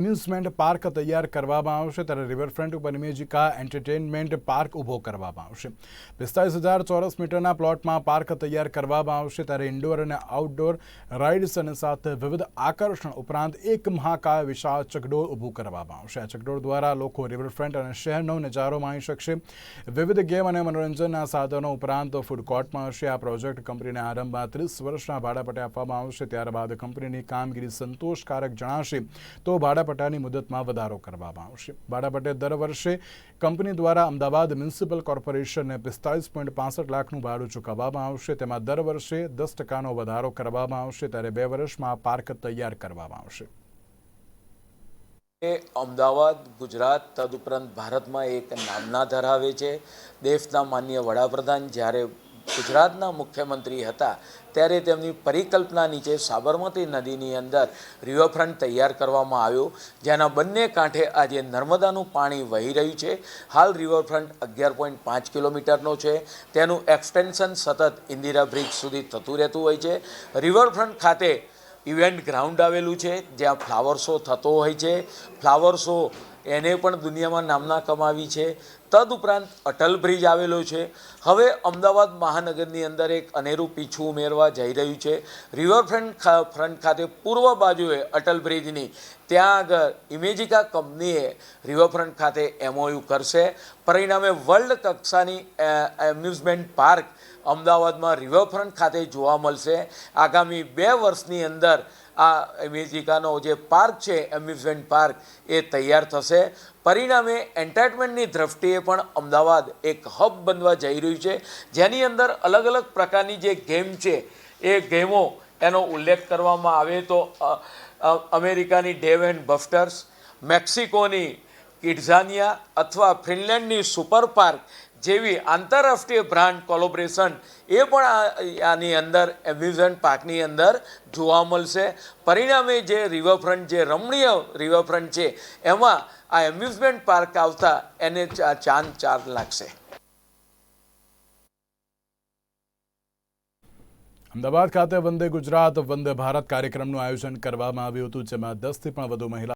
Amusement park તૈયાર કરવામાં આવશે ત્યારે રિવરફ્રન્ટ ઉપર ઇમેજિકા એન્ટરટેનમેન્ટ પાર્ક ઊભો કરવામાં આવશે। 45,000 ચોરસ મીટરના પ્લોટમાં પાર્ક તૈયાર કરવામાં આવશે ત્યારે ઇન્ડોર અને આઉટડોર રાઇડ્સ અને સાથે વિવિધ આકર્ષણ ઉપરાંત એક મહાકાય વિશાળ ચકડોળ ઊભું કરવામાં આવશે। આ ચકડોળ દ્વારા લોકો રિવરફ્રન્ટ અને શહેરનો નજારો માણી શકશે। વિવિધ ગેમ અને મનોરંજનના સાધનો ઉપરાંત ફૂડ કોર્ટમાં હશે। આ પ્રોજેક્ટ કંપનીના આરંભમાં 30 વર્ષના ભાડાપટ્ટે આપવામાં આવશે। ત્યારબાદ કંપનીની કામગીરી સંતોષકારક જણાશે તો ભાડાપટ્ટાની મુદતમાં વધારો કરવામાં આવશે। ભાડાપટ્ટે દર વર્ષે કંપની દ્વારા અમદાવાદ મ્યુનિસિપલ કોર્પોરેશનને 45.65 લાખનું ભાડું ચૂકવવામાં આવશે। તેમાં દર વર્ષે 10% વધારો કરવામાં આવશે ત્યારે 2 વર્ષમાં પાર્ક તૈયાર કરવામાં આવશે। અમદાવાદ ગુજરાત તદુપરાંત ભારતમાં એક નામના ધરાવે છે। દેશના માનનીય વડાપ્રધાન જ્યારે ગુજરાતના મુખ્યમંત્રી હતા ત્યારે તેમની પરિકલ્પના નીચે સાબરમતી નદીની અંદર રિવરફ્રન્ટ તૈયાર કરવામાં આવ્યો, જેના બંને કાંઠે આજે નર્મદાનું પાણી વહી રહ્યું છે। હાલ રિવરફ્રન્ટ 11.5 કિલોમીટરનો છે। તેનું એક્સટેન્શન સતત ઇન્દિરા બ્રિજ સુધી થતું રહેતું હોય છે। રિવરફ્રન્ટ ખાતે ઇવેન્ટ ગ્રાઉન્ડ આવેલું છે જ્યાં ફ્લાવર શો થતો હોય છે। ફ્લાવર શો એને પણ દુનિયામાં નામના કમાવી છે। તદુપરાંત અટલ બ્રિજ આવેલો છે। હવે અમદાવાદ મહાનગરની અંદર એક અનેરું પીછું ઉમેરવા જઈ રહ્યું છે। રિવરફ્રન્ટ ખાતે પૂર્વ બાજુએ અટલ બ્રિજની ત્યાં આગળ ઇમેજિકા કંપનીએ રિવરફ્રન્ટ ખાતે MOU કરશે। પરિણામે વર્લ્ડ કક્ષાની એમ્યુઝમેન્ટ પાર્ક અમદાવાદમાં રિવરફ્રન્ટ ખાતે જોવા મળશે। આગામી 2 વર્ષની અંદર આ ઇમેજિકાનો જે પાર્ક છે એમ્યુઝમેન્ટ પાર્ક એ તૈયાર થશે। પરિણામે એન્ટરટેનમેન્ટની દ્રષ્ટિએ પણ અમદાવાદ એક હબ બનવા જઈ રહ્યું છે, જેની અંદર અલગ અલગ પ્રકારની જે ગેમ છે એ ગેમો એનો ઉલ્લેખ કરવામાં આવે તો અમેરિકાની ડેવ એન્ડ બસ્ટર્સ, મેક્સિકોની કિડઝાનિયા અથવા ફિનલેન્ડની સુપર પાર્ક જેવી આંતરરાષ્ટ્રીય બ્રાન્ડ કોલોબ્રેશન એ પણ આની અંદર એમ્યુઝમેન્ટ પાર્કની અંદર જોવા મળશે। પરિણામે જે રિવરફ્રન્ટ જે રમણીય રિવરફ્રન્ટ છે એમાં આ એમ્યુઝમેન્ટ પાર્ક આવતા એને ચાંદ ચાર લાગશે। અમદાવાદ ખાતે વંદે ગુજરાત વંદે ભારત કાર્યક્રમનું આયોજન કરવામાં આવ્યું હતું, જેમાં 10થી પણ વધુ મહિલા